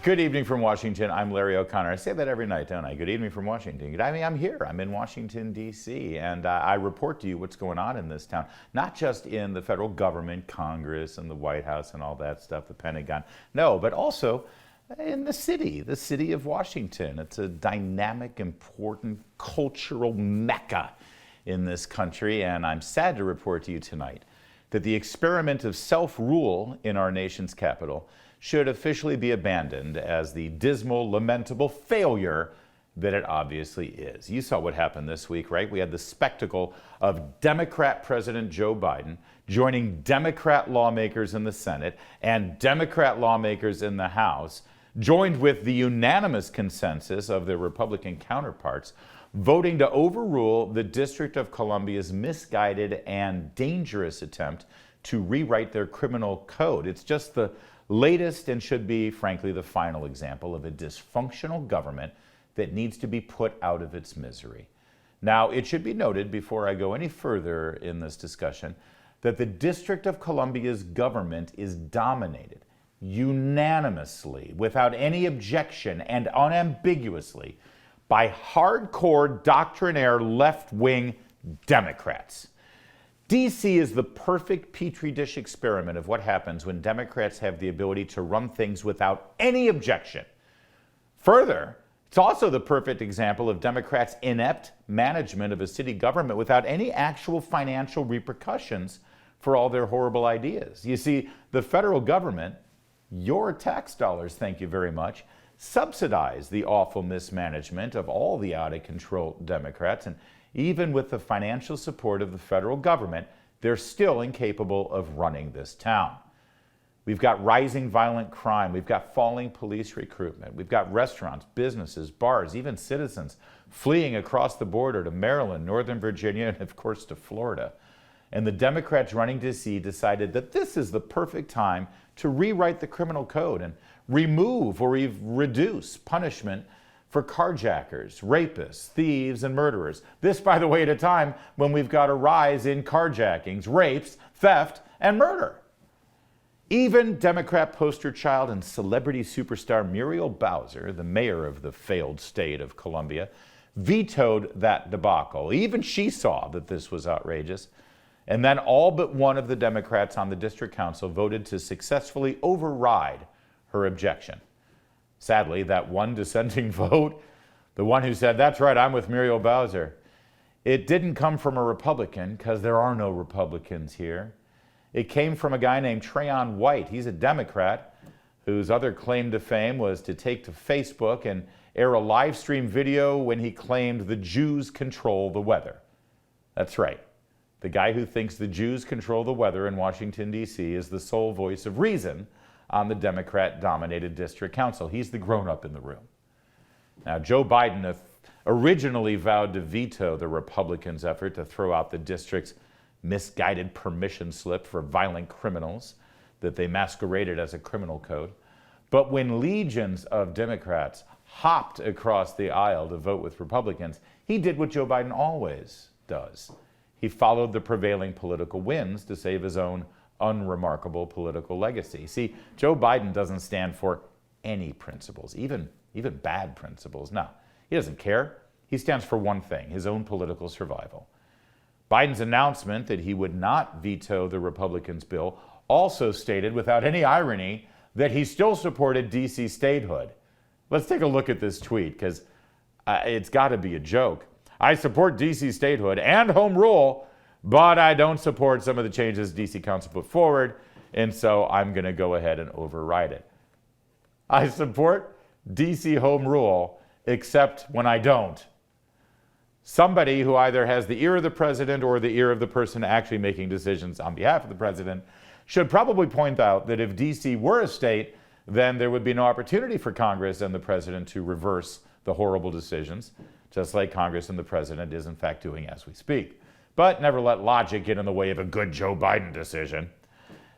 Good evening from Washington. I'm Larry O'Connor. I say that every night, don't I? Good evening from Washington. I mean, I'm here. I'm in Washington, D.C., and I report to you what's going on in this town, not just in the federal government, Congress, and the White House, and all that stuff, the Pentagon. No, but also in the city of Washington. It's a dynamic, important cultural mecca in this country, and I'm sad to report to you tonight that the experiment of self-rule in our nation's capital should officially be abandoned as the dismal, lamentable failure that it obviously is. You saw what happened this week, right? We had the spectacle of Democrat President Joe Biden joining Democrat lawmakers in the Senate and Democrat lawmakers in the House, joined with the unanimous consensus of their Republican counterparts, voting to overrule the District of Columbia's misguided and dangerous attempt to rewrite their criminal code. It's just the latest and should be, frankly, the final example of a dysfunctional government that needs to be put out of its misery. Now, it should be noted before I go any further in this discussion that the District of Columbia's government is dominated unanimously, without any objection and unambiguously, by hardcore doctrinaire left-wing Democrats. D.C. is the perfect petri dish experiment of what happens when Democrats have the ability to run things without any objection. Further, it's also the perfect example of Democrats' inept management of a city government without any actual financial repercussions for all their horrible ideas. You see, the federal government, your tax dollars, thank you very much, subsidize the awful mismanagement of all the out-of-control Democrats, and even with the financial support of the federal government, they're still incapable of running this town. We've got rising violent crime. We've got falling police recruitment. We've got restaurants, businesses, bars, even citizens fleeing across the border to Maryland, Northern Virginia, and of course to Florida. And the Democrats running D.C. decided that this is the perfect time to rewrite the criminal code and remove or even reduce punishment for carjackers, rapists, thieves, and murderers. This, by the way, at a time when we've got a rise in carjackings, rapes, theft, and murder. Even Democrat poster child and celebrity superstar Muriel Bowser, the mayor of the failed state of Columbia, vetoed that debacle. Even she saw that this was outrageous. And then all but one of the Democrats on the district council voted to successfully override her objection. Sadly, that one dissenting vote, the one who said, "That's right, I'm with Muriel Bowser," it didn't come from a Republican, because there are no Republicans here. It came from a guy named Trayon White. He's a Democrat whose other claim to fame was to take to Facebook and air a live stream video when he claimed the Jews control the weather. That's right. The guy who thinks the Jews control the weather in Washington, D.C. is the sole voice of reason on the Democrat-dominated district council. He's the grown-up in the room. Now, Joe Biden originally vowed to veto the Republicans' effort to throw out the district's misguided permission slip for violent criminals that they masqueraded as a criminal code. But when legions of Democrats hopped across the aisle to vote with Republicans, he did what Joe Biden always does. He followed the prevailing political winds to save his own unremarkable political legacy. See, Joe Biden doesn't stand for any principles, even bad principles. No, he doesn't care. He stands for one thing, his own political survival. Biden's announcement that he would not veto the Republicans' bill also stated, without any irony, that he still supported D.C. statehood. Let's take a look at this tweet, because it's got to be a joke. "I support D.C. statehood and home rule, but I don't support some of the changes D.C. Council put forward, and so I'm going to go ahead and override it. I support D.C. home rule, except when I don't." Somebody who either has the ear of the president or the ear of the person actually making decisions on behalf of the president should probably point out that if D.C. were a state, then there would be no opportunity for Congress and the president to reverse the horrible decisions, just like Congress and the president is in fact doing as we speak. But never let logic get in the way of a good Joe Biden decision.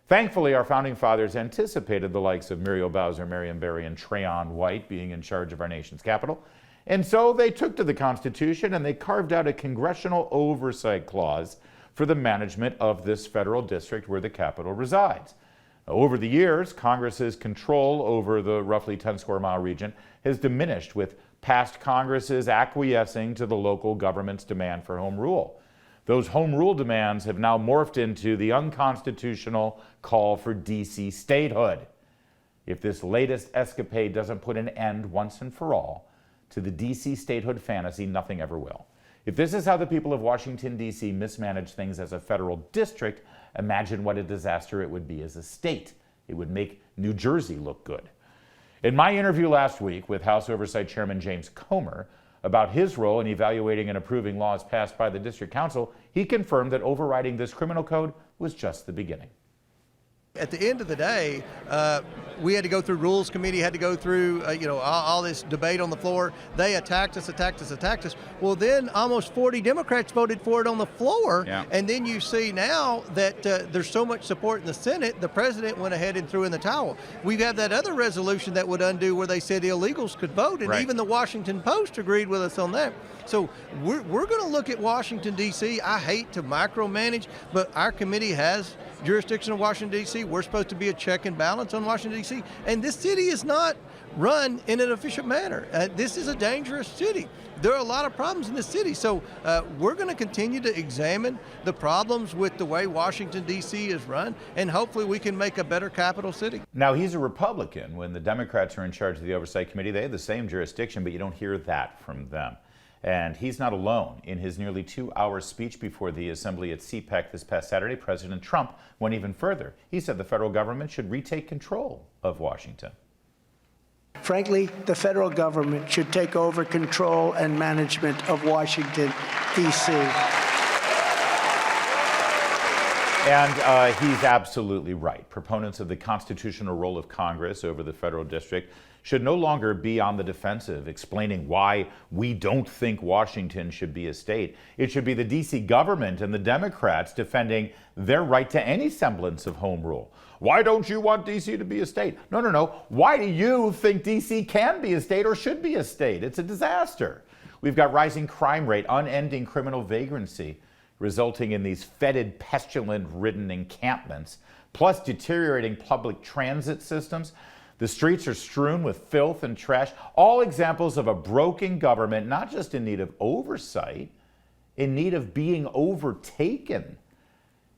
Thankfully, our founding fathers anticipated the likes of Muriel Bowser, Marion Barry, and Trayon White being in charge of our nation's capital. And so they took to the Constitution and they carved out a congressional oversight clause for the management of this federal district where the capital resides. Over the years, Congress's control over the roughly 10 square mile region has diminished, with past Congresses acquiescing to the local government's demand for home rule. Those home rule demands have now morphed into the unconstitutional call for D.C. statehood. If this latest escapade doesn't put an end once and for all to the D.C. statehood fantasy, nothing ever will. If this is how the people of Washington, D.C. mismanage things as a federal district, imagine what a disaster it would be as a state. It would make New Jersey look good. In my interview last week with House Oversight Chairman James Comer about his role in evaluating and approving laws passed by the District Council, he confirmed that overriding this criminal code was just the beginning. At the end of the day, we had to go through Rules Committee, had to go through, all this debate on the floor. They attacked us. Well, then almost 40 Democrats voted for it on the floor. Yeah. And then you see now that there's so much support in the Senate, the president went ahead and threw in the towel. We have that other resolution that would undo where they said illegals could vote, and right. Even the Washington Post agreed with us on that. So we're going to look at Washington, D.C. I hate to micromanage, but our committee has jurisdiction in Washington, D.C. We're supposed to be a check and balance on Washington, D.C. And this city is not run in an efficient manner. This is a dangerous city. There are a lot of problems in this city. So we're going to continue to examine the problems with the way Washington, D.C. is run, and hopefully we can make a better capital city. Now, he's a Republican. When the Democrats are in charge of the Oversight Committee, they have the same jurisdiction, but you don't hear that from them. And he's not alone. In his nearly 2-hour speech before the Assembly at CPAC this past Saturday, President Trump went even further. He said the federal government should retake control of Washington. Frankly, the federal government should take over control and management of Washington, D.C. And he's absolutely right. Proponents of the constitutional role of Congress over the federal district should no longer be on the defensive, explaining why we don't think Washington should be a state. It should be the D.C. government and the Democrats defending their right to any semblance of home rule. Why don't you want D.C. to be a state? No. Why do you think D.C. can be a state or should be a state? It's a disaster. We've got rising crime rate, unending criminal vagrancy, resulting in these fetid, pestilent-ridden encampments, plus deteriorating public transit systems. The streets are strewn with filth and trash, all examples of a broken government, not just in need of oversight, in need of being overtaken.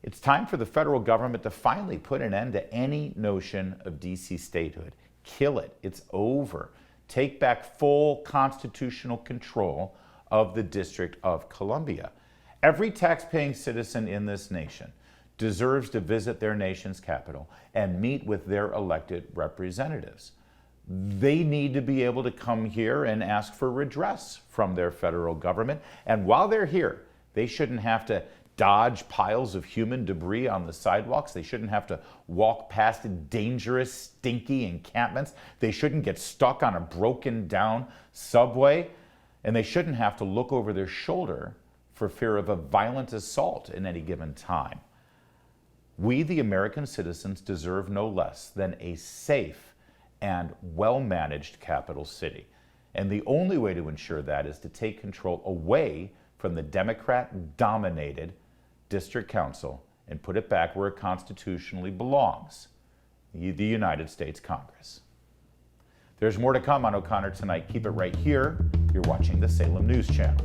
It's time for the federal government to finally put an end to any notion of D.C. statehood. Kill it. It's over. Take back full constitutional control of the District of Columbia. Every tax-paying citizen in this nation deserves to visit their nation's capital and meet with their elected representatives. They need to be able to come here and ask for redress from their federal government. And while they're here, they shouldn't have to dodge piles of human debris on the sidewalks. They shouldn't have to walk past dangerous, stinky encampments. They shouldn't get stuck on a broken down subway. And they shouldn't have to look over their shoulder for fear of a violent assault at any given time. We, the American citizens, deserve no less than a safe and well-managed capital city. And the only way to ensure that is to take control away from the Democrat-dominated District Council and put it back where it constitutionally belongs, the United States Congress. There's more to come on O'Connor Tonight. Keep it right here. You're watching the Salem News Channel.